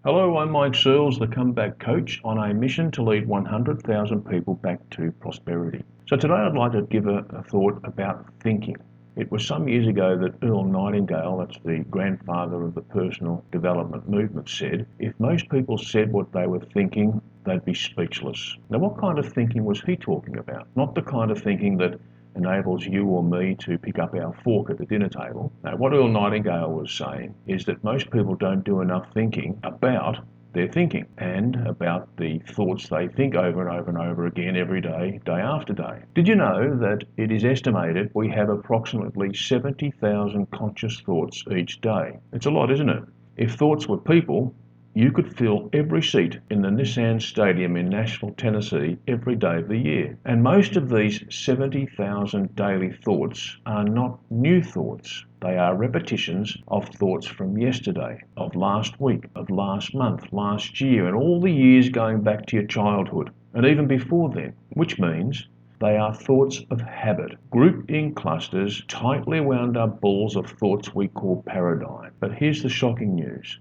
Hello, I'm Mike Searles, the comeback coach on a mission to lead 100,000 people back to prosperity. So today I'd like to give a thought about thinking. It was some years ago that Earl Nightingale, that's the grandfather of the personal development movement, said, if most people said what they were thinking, they'd be speechless. Now, what kind of thinking was he talking about? Not the kind of thinking that enables you or me to pick up our fork at the dinner table. Now, what Earl Nightingale was saying is that most people don't do enough thinking about their thinking and about the thoughts they think over and over and over again every day, day after day. Did you know that it is estimated we have approximately 70,000 conscious thoughts each day? It's a lot, isn't it? If thoughts were people, you could fill every seat in the Nissan Stadium in Nashville, Tennessee every day of the year. And most of these 70,000 daily thoughts are not new thoughts. They are repetitions of thoughts from yesterday, of last week, of last month, last year, and all the years going back to your childhood, and even before then, which means they are thoughts of habit, grouped in clusters, tightly wound up balls of thoughts we call paradigm. But here's the shocking news.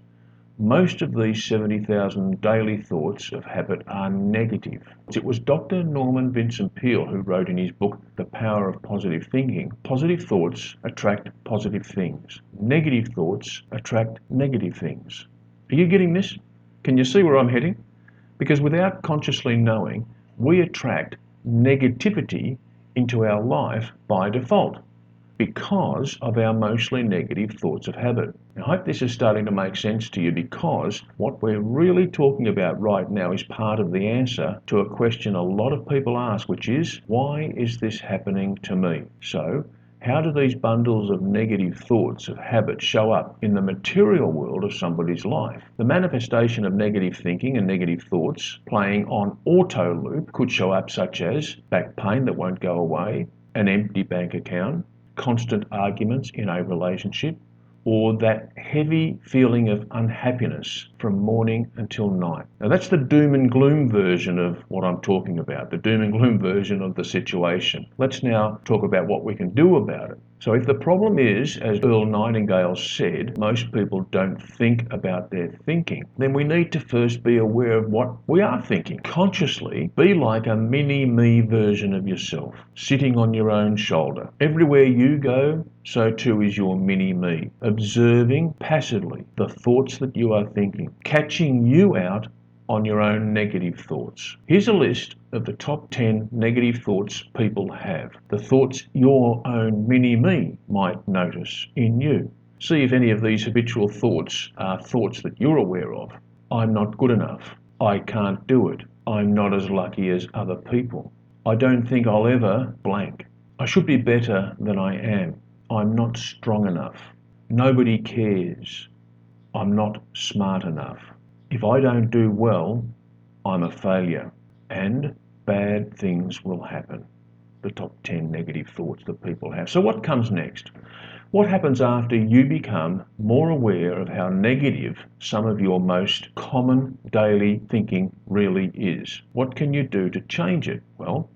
Most of these 70,000 daily thoughts of habit are negative. It was Dr. Norman Vincent Peal who wrote in his book, The Power of Positive Thinking, positive thoughts attract positive things. Negative thoughts attract negative things. Are you getting this? Can you see where I'm heading? Because without consciously knowing, we attract negativity into our life by default, because of our mostly negative thoughts of habit. I hope this is starting to make sense to you, because what we're really talking about right now is part of the answer to a question a lot of people ask, which is, why is this happening to me? So, how do these bundles of negative thoughts of habit show up in the material world of somebody's life? The manifestation of negative thinking and negative thoughts playing on auto loop could show up such as back pain that won't go away, an empty bank account, constant arguments in a relationship, or that heavy feeling of unhappiness from morning until night. Now that's the doom and gloom version of what I'm talking about, the doom and gloom version of the situation. Let's now talk about what we can do about it. So if the problem is, as Earl Nightingale said, most people don't think about their thinking, then we need to first be aware of what we are thinking. Consciously, be like a mini-me version of yourself, sitting on your own shoulder. Everywhere you go, so too is your mini-me, observing passively the thoughts that you are thinking, catching you out on your own negative thoughts. Here's a list of the top 10 negative thoughts people have, the thoughts your own mini-me might notice in you. See if any of these habitual thoughts are thoughts that you're aware of. I'm not good enough. I can't do it. I'm not as lucky as other people. I don't think I'll ever blank. I should be better than I am. I'm not strong enough. Nobody cares. I'm not smart enough. If I don't do well, I'm a failure, and bad things will happen. The top 10 negative thoughts that people have. So what comes next? What happens after you become more aware of how negative some of your most common daily thinking really is? What can you do to change it? Well,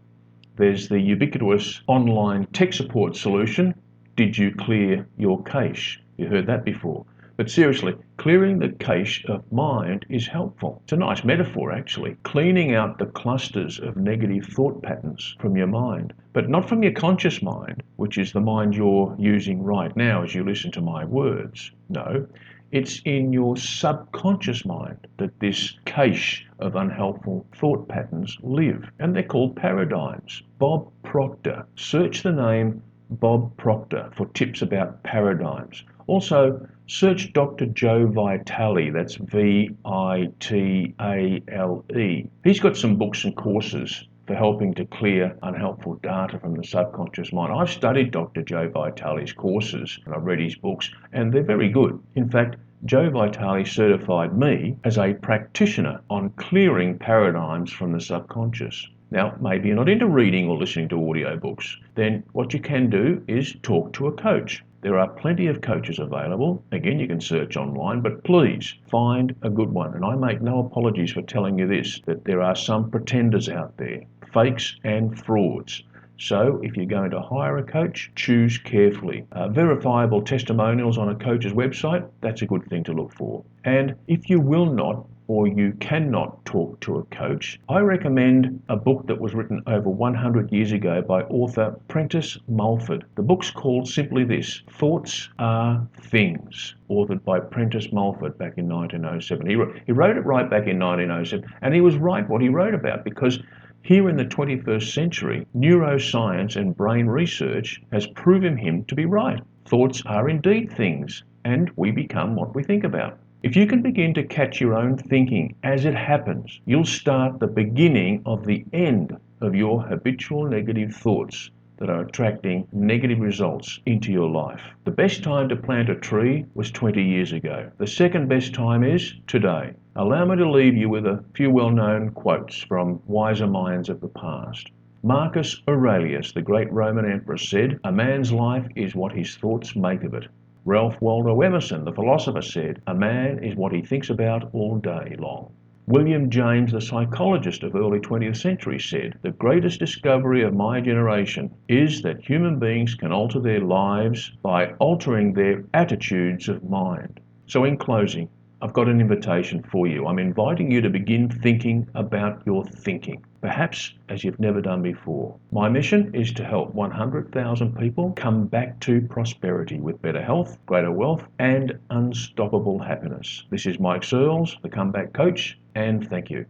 there's the ubiquitous online tech support solution. Did you clear your cache? You heard that before. But seriously, clearing the cache of mind is helpful. It's a nice metaphor, actually. Cleaning out the clusters of negative thought patterns from your mind, but not from your conscious mind, which is the mind you're using right now as you listen to my words. No, it's in your subconscious mind that this cache of unhelpful thought patterns live, and they're called paradigms. Bob Proctor. Search the name Bob Proctor for tips about paradigms. Also, search Dr. Joe Vitale, that's Vitale. He's got some books and courses for helping to clear unhelpful data from the subconscious mind. I've studied Dr. Joe Vitale's courses and I've read his books, and they're very good. In fact, Joe Vitale certified me as a practitioner on clearing paradigms from the subconscious. Now, maybe you're not into reading or listening to audiobooks. Then what you can do is talk to a coach. There are plenty of coaches available. Again, you can search online, but please find a good one. And I make no apologies for telling you this, that there are some pretenders out there, fakes and frauds. So if you're going to hire a coach, choose carefully. Verifiable testimonials on a coach's website, that's a good thing to look for. And if you will not or you cannot talk to a coach, I recommend a book that was written over 100 years ago by author Prentice Mulford. The book's called simply this, Thoughts Are Things, authored by Prentice Mulford back in 1907. He wrote it right back in 1907, and he was right what he wrote about, because here in the 21st century, neuroscience and brain research has proven him to be right. Thoughts are indeed things, and we become what we think about. If you can begin to catch your own thinking as it happens, you'll start the beginning of the end of your habitual negative thoughts that are attracting negative results into your life. The best time to plant a tree was 20 years ago. The second best time is today. Allow me to leave you with a few well-known quotes from wiser minds of the past. Marcus Aurelius, the great Roman emperor, said, "A man's life is what his thoughts make of it." Ralph Waldo Emerson, the philosopher, said, "A man is what he thinks about all day long." William James, the psychologist of early 20th century, said, "The greatest discovery of my generation is that human beings can alter their lives by altering their attitudes of mind." So in closing, I've got an invitation for you. I'm inviting you to begin thinking about your thinking, perhaps as you've never done before. My mission is to help 100,000 people come back to prosperity with better health, greater wealth, and unstoppable happiness. This is Mike Searles, the Comeback Coach, and thank you.